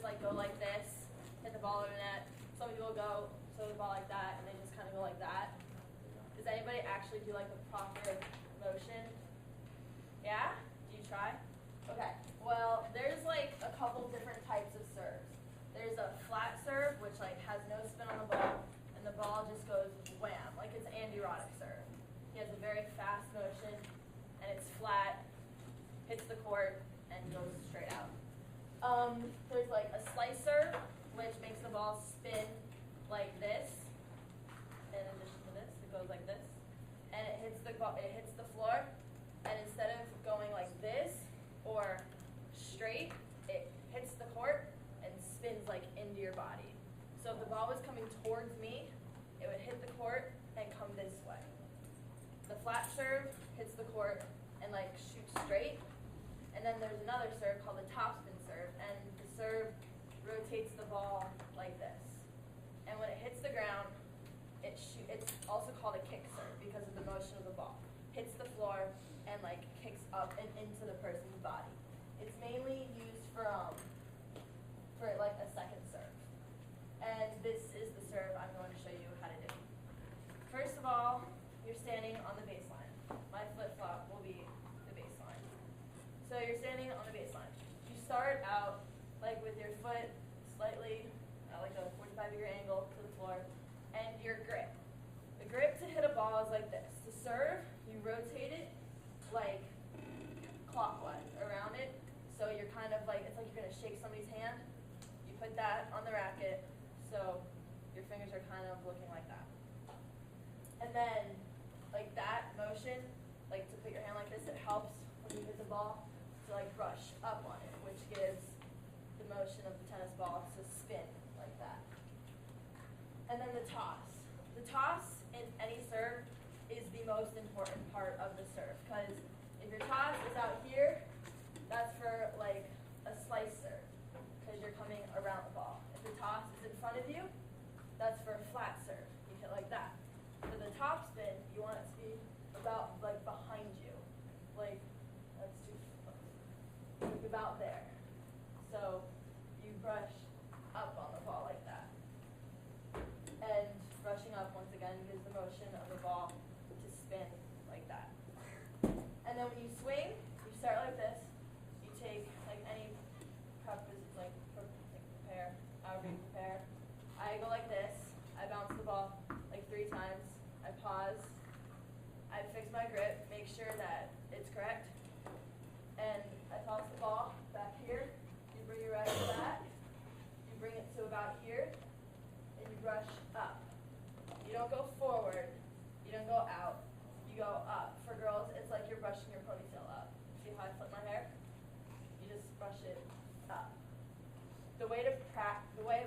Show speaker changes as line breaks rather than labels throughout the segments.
like go like this, hit the ball over the net. Some people go throw the ball like that, and they just kind of go like that. Does anybody actually do like the proper motion? Yeah? Do you try? Okay. Well, there's like a couple different types of serves. There's a flat serve, which like has no spin on the ball, and the ball just goes wham, like it's Andy Roddick's serve. He has a very fast motion, and it's flat, hits the court, and goes straight out. There's like a slice serve, which makes the ball spin like this. In addition to this, it goes like this, and it hits the floor. And instead of going like this or straight, it hits the court and spins like into your body. So if the ball was coming towards me, it would hit the court and come this way. The flat serve hits the court and like shoots straight. And then there's another serve called the topspin serve, and the serve rotates the ball like this. And when it hits the ground, it's also called a kick serve because of the motion of the ball. Hits the floor and like kicks up and into the person's body. It's mainly used for like a second serve. And this is the serve I'm going to show you how to do. First of all, you're standing on the baseline. My flip-flop will be the baseline. So you're standing on the baseline. You start out like with your foot slightly at like a 45-degree angle to the floor, and your grip. The grip to hit a ball is like this. To serve, you rotate it like clockwise around it. So you're kind of like, it's like you're going to shake somebody's hand. You put that on the racket, so your fingers are kind of looking like that. And then, like that motion, like to put your hand like this, it helps when you hit the ball to like brush up on it, which gives the motion of the tennis ball to spin like that. And then the toss. The toss in any serve is the most important part of the serve, because if your toss is out here, that's for like a slice serve, because you're coming around the ball. If the toss is in front of you, that's for a flat serve. You hit like that. For the top spin, you want it to be about like behind you, like that's too close, like about there. So you brush up on the ball like that. And brushing up, once again, gives the motion of the ball to spin like that. And then when you swing, you start like this. You take like any like prepare, however you prepare. I go like this. I bounce the ball like 3 times. I pause. I fix my grip, make sure that it's correct. And I toss the ball back here. You bring your racket back. You bring it to about here. And you brush up. You don't go forward. You don't go out. You go up. For girls, it's like you're brushing your ponytail up. See how I flip my hair? You just brush it up. The way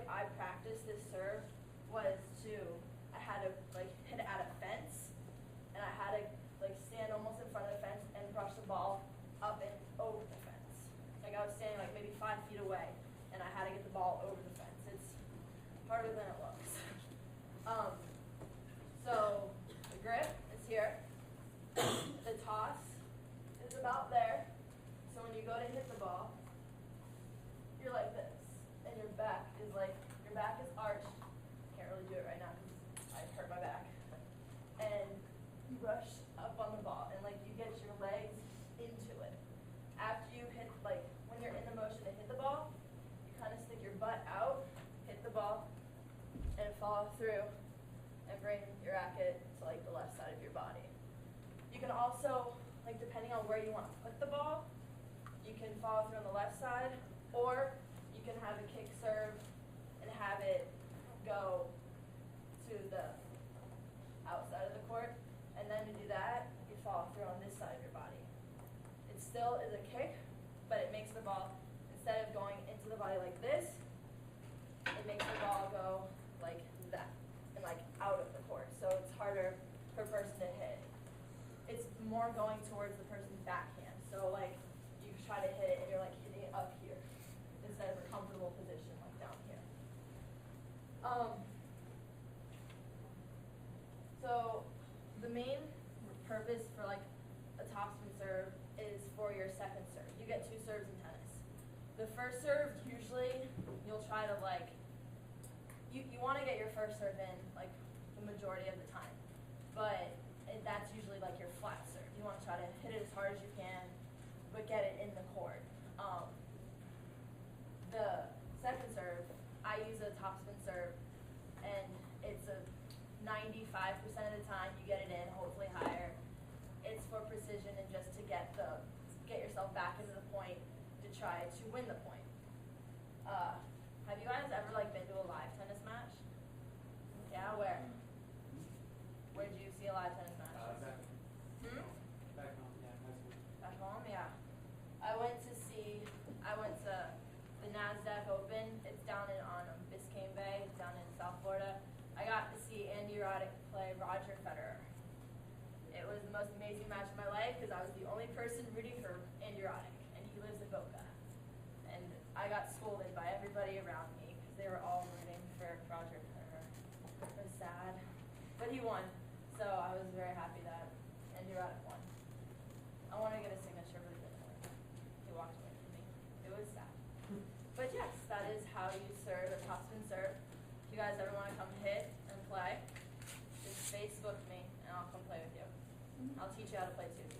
I practiced this serve was I had to like hit it at a fence, and I had to like stand almost in front of the fence and brush the ball up and over the fence. Like I was standing like maybe 5 feet away, and I had to get the ball over the fence. It's harder than it looks. So the grip is here. The toss is about there. So when you go to hit the ball, you're like this, and your back is arched. Can't really do it right now because I hurt my back. And you brush up on the ball, and like you get your legs into it. After you hit, like when you're in the motion to hit the ball, you kind of stick your butt out, hit the ball, and follow through, and bring your racket to like the left side of your body. You can also, like depending on where you want to put the ball, you can follow through on the left side, or you can have a kick serve and have it go to the outside of the court, and then to do that, you follow through on this side of your body. It still is a kick, but it makes the ball, instead of going into the body like this, it makes the ball go like that, and like out of the court. So it's harder for a person to hit. It's more going towards the person's backhand. So like you try to hit it and you're like hitting it up here instead of a comfortable position like down here. So the main purpose for like a topspin serve is for your second serve. You get 2 serves in tennis. The first serve usually you'll try to like, you want to get your first serve in like the majority of the time, but that's usually like your flat serve. You want to try to hit it as hard as you can, but get it in the court. The second serve, I use a topspin serve, and it's a 95% of the time you get it in, hopefully higher. It's for precision and just to get yourself back into the point to try to win the point. Have you guys ever like been to a live tennis match? Yeah, where? Where did you see a live tennis match?
Back home, yeah, high school.
Back home, yeah. I went to the NASDAQ Open. It's down on Biscayne Bay. It's down in South Florida. I got to see Andy Roddick play Roger Federer. It was the most amazing match of my life because I was the only person rooting for Andy Roddick, and he lives in Boca. And I got scolded by everybody around me because they were all rooting for Roger Federer. It was sad, but he won, so I was very happy that Andy Roddick won. I want to get a signature, but he walked away from me. It was sad. But yes, that is how you serve a topspin serve. If you guys ever want to come hit and play, just Facebook me and I'll come play with you. I'll teach you how to play too.